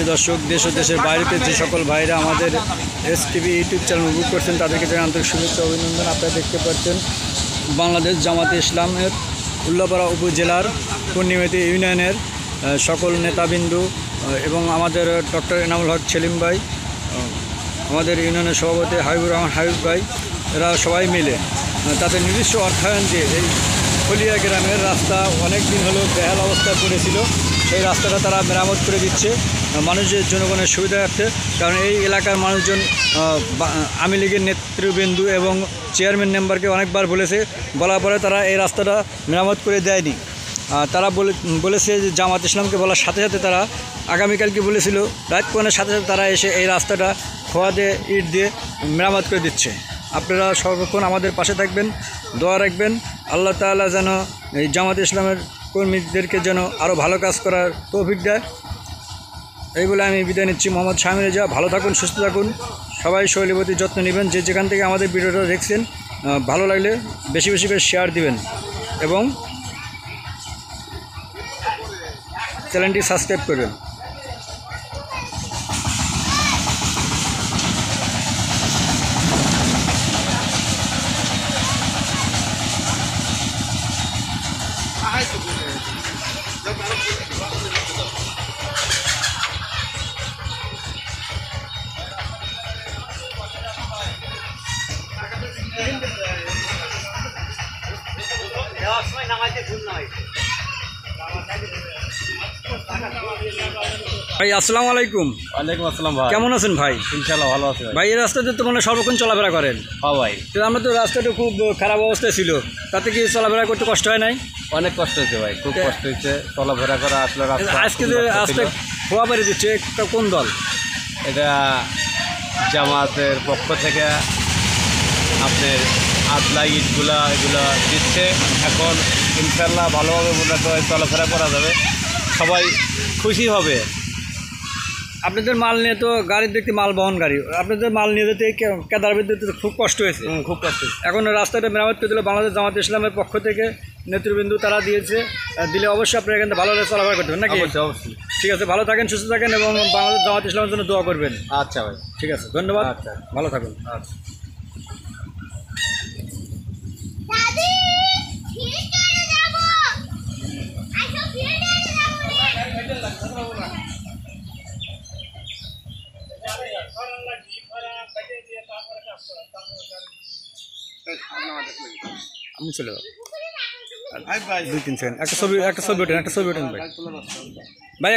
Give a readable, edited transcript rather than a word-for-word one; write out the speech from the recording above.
প্রিয় দর্শক, দেশ ও দেশের বাইরেতে যে সকল ভাইরা আমাদের এসটিভি ইউটিউব চ্যানেল বুক করছেন তাদেরকে জানাই আন্তরিক শুভেচ্ছা অভিনন্দন। আপনারা দেখতে পাচ্ছেন বাংলাদেশ জামাতে ইসলামের উল্লাপাড়া উপজেলার পূর্ণিমাতি ইউনিয়নের সকল নেতাবিন্দু এবং আমাদের ডক্টর এনামুল হক সেলিম ভাই, আমাদের ইউনিয়নের সভাপতি হাবিবুর রহমান হাবিব ভাই, এরা সবাই মিলে তাদের নিজস্ব অর্থায়ন দিয়ে এই ফলিয়া গ্রামের রাস্তা অনেক দিন হলো বেহাল অবস্থায় পড়েছিল, সেই রাস্তাটা তারা মেরামত করে দিচ্ছে মানুষের জনগণের সুবিধার্থে। কারণ এই এলাকার মানুষজন আওয়ামী লীগের নেতৃবৃন্দু এবং চেয়ারম্যান মেম্বারকে অনেকবার বলার পরে তারা এই রাস্তাটা মেরামত করে দেয়নি। তারা বলেছে যে জামাত ইসলামকে বলার সাথে সাথে তারা আগামীকালকে বলেছিল, রাত কোণের সাথে সাথে তারা এসে এই রাস্তাটা খোয়া দিয়ে ইট দিয়ে মেরামত করে দিচ্ছে। আপনারা সর্বক্ষণ আমাদের পাশে থাকবেন, দোয়া রাখবেন। আল্লাহ তাআলা যেন এই জামাত ইসলামের কর্মীদেরকে যেন আরও ভালো কাজ করার তৌফিক দেয়, এই বলে আমি বিদায় নিচ্ছি। মোহাম্মদ শামীম রেজা। ভালো থাকুন, সুস্থ থাকুন, সবাই শরীরের প্রতি যত্ন নেবেন। যে যেখান থেকে আমাদের ভিডিওটা দেখছেন ভালো লাগলে বেশি বেশি করে শেয়ার দিবেন এবং চ্যানেলটি সাবস্ক্রাইব করবেন। ভাই আসসালামু আলাইকুম। ওয়ালাইকুম আসসালাম ভাই, কেমন আছেন ভাই? ইনশাআল্লাহ ভালো আছি ভাই। এই রাস্তাতে তো মানে সর্বক্ষণ চলাফেরা করেন? হ্যাঁ ভাই, তো আমরা তো রাস্তাটা খুব খারাপ অবস্থায় ছিল, তাতে কি চলাফেরা করতে কষ্ট হয় নাই? অনেক কষ্ট হয়েছে ভাই, খুব কষ্ট হয়েছে চলাফেরা করা। আসলে আজকে যে রাস্তা খোয়া বেড়ে দিচ্ছে, একটা কোন দল? এটা জামাতের পক্ষ থেকে আপনার আদলা ইটগুলা এগুলো দিচ্ছে। এখন ইনশাআল্লাহ ভালোভাবে মনে করে চলাফেরা করা যাবে, সবাই খুশি হবে। আপনাদের মাল নিয়ে তো গাড়ির দেখতে মাল বহন গাড়ি, আপনাদের মাল নিয়ে যেতে কেদার বিদ্যুৎ খুব কষ্ট হয়েছে। খুব কষ্ট। এখন রাস্তাটা মেরামত করে দিল বাংলাদেশ জামাত ইসলামের পক্ষ থেকে, নেতৃবৃন্দু তারা দিয়েছে। দিলে অবশ্যই আপনারা এখানে ভালোভাবে চলাফেরা করতে হবে নাকি? অবশ্যই। ঠিক আছে, ভালো থাকেন, সুস্থ থাকেন এবং বাংলাদেশ জামাত ইসলামের জন্য দোয়া করবেন। আচ্ছা ভাই, ঠিক আছে, ধন্যবাদ। আচ্ছা, ভালো থাকুন। আচ্ছা। আমি চলে যাবো 2-3 সেকেন্ড। একটা ছবি ওঠেন ভাই।